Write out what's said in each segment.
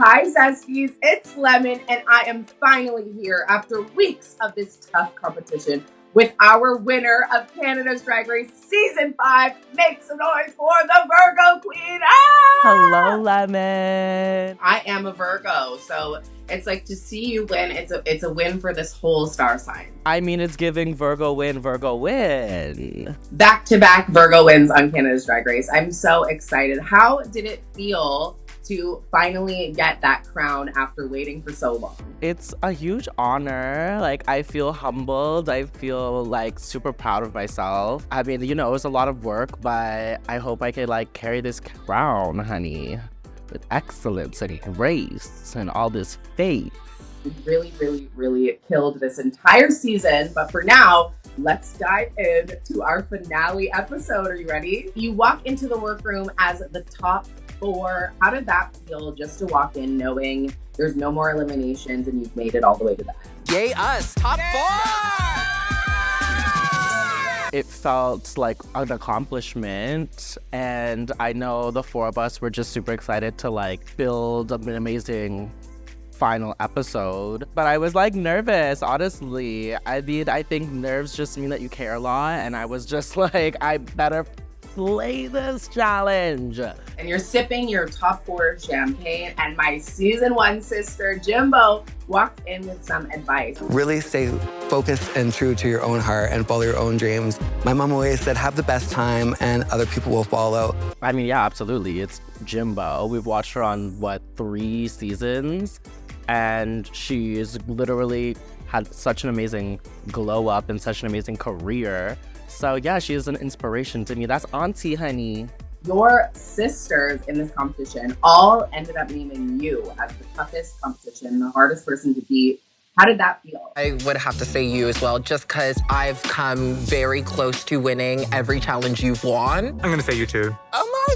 Hi, Zesties, it's Lemon, and I am finally here after weeks of this tough competition with our winner of Canada's Drag Race Season 5. Make some noise for the Virgo Queen! Ah! Hello, Lemon. I am a Virgo, so it's like to see you win, it's a win for this whole star sign. I mean, it's giving Virgo win, Virgo win. Back-to-back Virgo wins on Canada's Drag Race. I'm so excited. How did it feel to finally get that crown after waiting for so long? It's a huge honor. Like, I feel humbled. I feel like super proud of myself. I mean, you know, it was a lot of work, but I hope I could like carry this crown, honey, with excellence and grace and all this faith. We really killed this entire season, but for now, let's dive into our finale episode. Are you ready? You walk into the workroom as the top 4. How did that feel just to walk in knowing there's no more eliminations and you've made it all the way to the end? Yay us, top 4! It felt like an accomplishment, and I know the 4 of us were just super excited to like build an amazing final episode. But I was like nervous, honestly. I mean, I think nerves just mean that you care a lot, and I was just like, I better play this challenge. And you're sipping your top 4 champagne, and my season 1 sister, Jimbo, walked in with some advice. Really stay focused and true to your own heart and follow your own dreams. My mom always said, have the best time and other people will follow. I mean, yeah, absolutely. It's Jimbo. We've watched her on, 3 seasons? And she's literally had such an amazing glow up and such an amazing career. So yeah, she is an inspiration to me. That's Auntie, honey. Your sisters in this competition all ended up naming you as the toughest competition, the hardest person to beat. How did that feel? I would have to say you as well, just because I've come very close to winning every challenge you've won. I'm gonna say you too. Oh my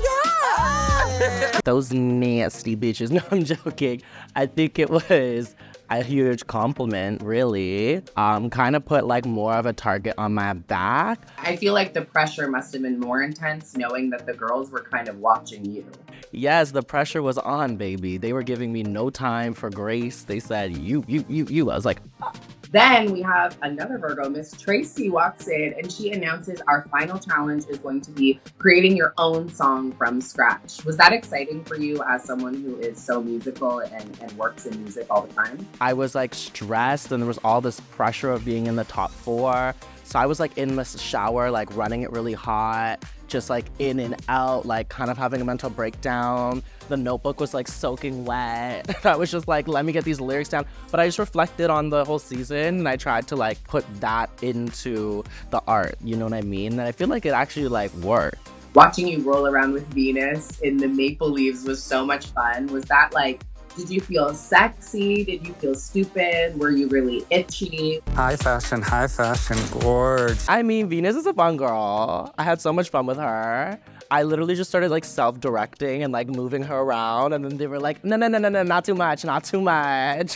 God! Those nasty bitches. No, I'm joking. I think it was a huge compliment, really. Kind of put like more of a target on my back. I feel like the pressure must have been more intense knowing that the girls were kind of watching you. Yes, the pressure was on, baby. They were giving me no time for grace. They said, you. I was like, ah. Then we have another Virgo, Miss Tracy, walks in and she announces our final challenge is going to be creating your own song from scratch. Was that exciting for you as someone who is so musical and works in music all the time? I was like stressed, and there was all this pressure of being in the top 4. So I was like in the shower, like running it really hot, just like in and out, like kind of having a mental breakdown. The notebook was like soaking wet. I was just like, let me get these lyrics down. But I just reflected on the whole season, and I tried to like put that into the art, you know what I mean? And I feel like it actually like worked. Watching you roll around with Venus in the maple leaves was so much fun. Was that like, did you feel sexy? Did you feel stupid? Were you really itchy? High fashion, gorge. I mean, Venus is a fun girl. I had so much fun with her. I literally just started like self-directing and like moving her around, and then they were like, no, not too much.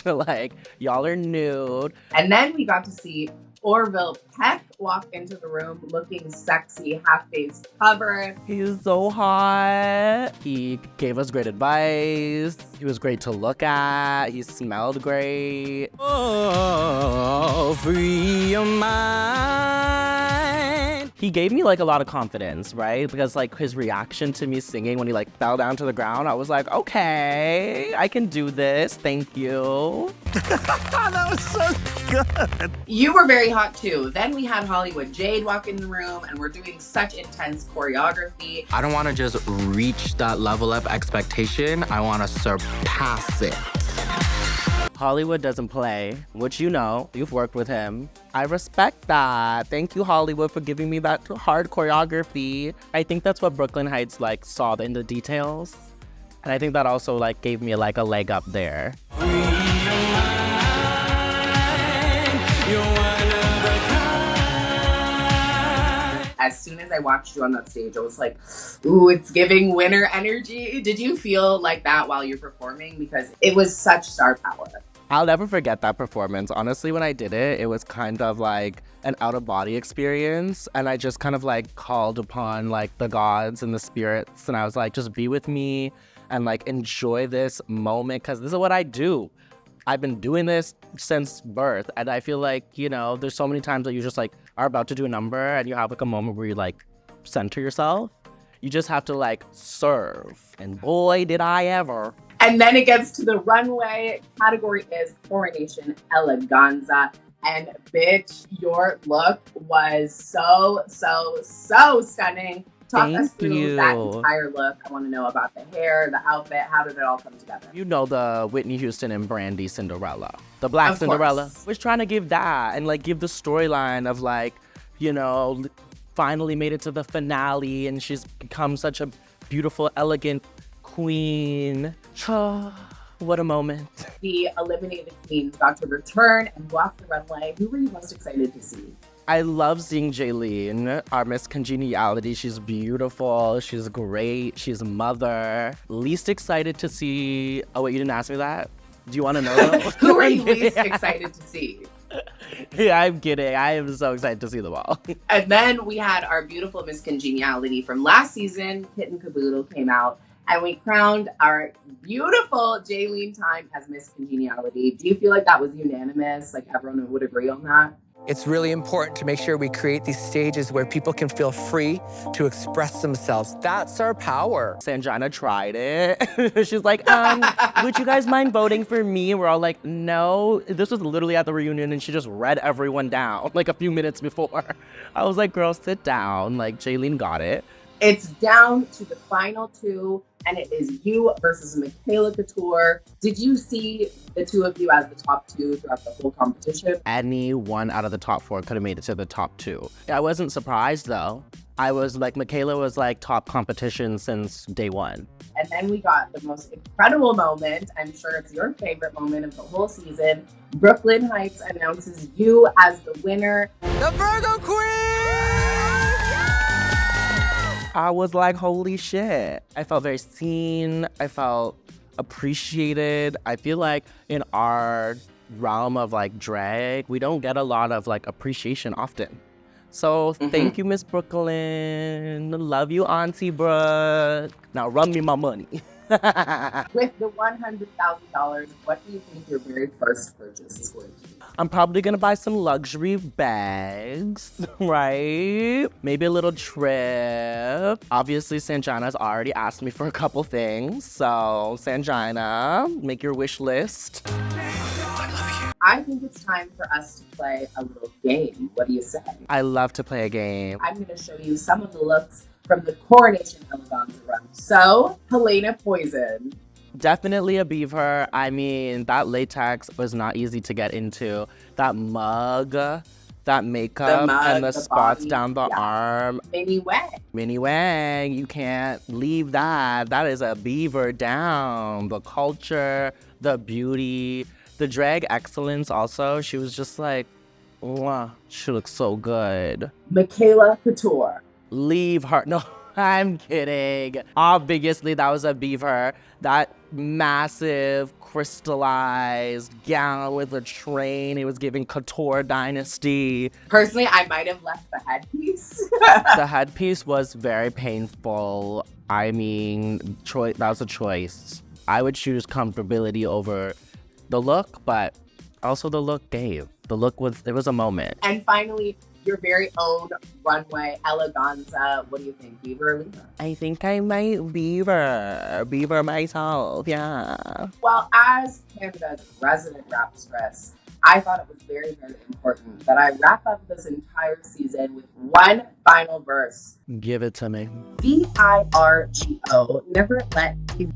Like, y'all are nude. And then we got to see Orville Peck walk into the room looking sexy, half-face covered. He's so hot. He gave us great advice. He was great to look at. He smelled great. Oh, free your mind. He gave me like a lot of confidence, right? Because like his reaction to me singing when he like fell down to the ground, I was like, okay, I can do this. Thank you. That was so good. You were very hot too. Then we had Hollywood Jade walk in the room and we're doing such intense choreography. I don't want to just reach that level of expectation. I want to surpass it. Hollywood doesn't play, which you know, you've worked with him. I respect that. Thank you, Hollywood, for giving me that hard choreography. I think that's what Brooklyn Heights like saw in the details. And I think that also like gave me like a leg up there. As soon as I watched you on that stage, I was like, ooh, it's giving winner energy. Did you feel like that while you're performing? Because it was such star power. I'll never forget that performance. Honestly, when I did it, it was kind of like an out-of-body experience. And I just kind of like called upon like the gods and the spirits. And I was like, just be with me. and like enjoy this moment, because this is what I do. I've been doing this since birth, and I feel like, you know, there's so many times that you just like are about to do a number and you have like a moment where you like center yourself. You just have to like serve, and boy did I ever. And then it gets to the runway. Category is Coronation Eleganza. And bitch, your look was so stunning. Talk us through that entire look. I want to know about the hair, the outfit. How did it all come together? You know the Whitney Houston and Brandy Cinderella. The Black Of Cinderella. course. Was trying to give that and like give the storyline of like, you know, finally made it to the finale and she's become such a beautiful, elegant queen. What a moment. The eliminated queens got to return and walk the runway. Who were you most excited to see? I love seeing Jaylene, our Miss Congeniality. She's beautiful, she's great, she's a mother. Least excited to see, oh wait, you didn't ask me that? Do you want to know though? Who are you least excited to see? Yeah, I'm kidding. I am so excited to see them all. And then we had our beautiful Miss Congeniality from last season. Kit and Caboodle came out. And we crowned our beautiful Jaylene Time as Miss Congeniality. Do you feel like that was unanimous? Like everyone would agree on that? It's really important to make sure we create these stages where people can feel free to express themselves. That's our power. Sanjana tried it. She's like, would you guys mind voting for me? We're all like, no. This was literally at the reunion and she just read everyone down like a few minutes before. I was like, girl, sit down. Like, Jaylene got it. It's down to the final two, and it is you versus Michaela Couture. Did you see the two of you as the top two throughout the whole competition? Any one out of the top four could have made it to the top two. I wasn't surprised though. I was like, Michaela was like top competition since day one. And then we got the most incredible moment. I'm sure it's your favorite moment of the whole season. Brooklyn Heights announces you as the winner. The Virgo Queen! I was like, holy shit. I felt very seen. I felt appreciated. I feel like in our realm of like drag, we don't get a lot of like appreciation often. So thank you, Miss Brooklyn. Love you, Auntie Brooke. Now run me my money. With the $100,000, what do you think your very first purchase is going to be? I'm probably gonna buy some luxury bags, right? Maybe a little trip. Obviously, Sanjana's already asked me for a couple things. So, Sanjana, make your wish list. I think it's time for us to play a little game. What do you say? I love to play a game. I'm going to show you some of the looks from the Coronation Eleganza run. So, Helena Poison. Definitely a beaver. I mean, that latex was not easy to get into. That mug, that makeup, and the spots body, down the arm. Minnie Wang. Minnie Wang, you can't leave that. That is a beaver down. The culture, the beauty, the drag excellence also. She was just like, mwah, she looks so good. Michaela Couture. Leave her. No, I'm kidding. Obviously, that was a beaver. That massive, crystallized gown with a train. It was giving Couture Dynasty. Personally, I might have left the headpiece. The headpiece was very painful. I mean, that was a choice. I would choose comfortability over the look, but also the look gave. The look was, there was a moment. And finally, your very own runway eleganza. What do you think, beaver or Lena? I think I might beaver myself, yeah. Well, as Canada's resident rap stress, I thought it was very, very important that I wrap up this entire season with one final verse. Give it to me. VIRGO. Never let you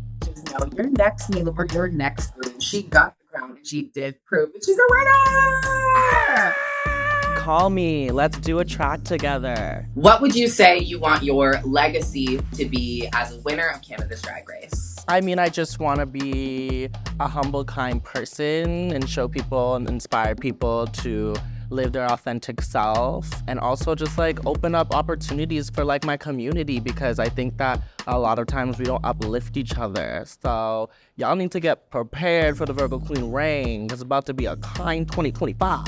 know your next meal or your next room. She got the crown and she did prove that she's a winner. Call me. Let's do a track together. What would you say you want your legacy to be as a winner of Canada's Drag Race? I mean, I just want to be a humble, kind person and show people and inspire people to live their authentic self, and also just like open up opportunities for like my community, because I think that a lot of times we don't uplift each other. So y'all need to get prepared for the Virgo Queen reign. It's about to be a kind 2025.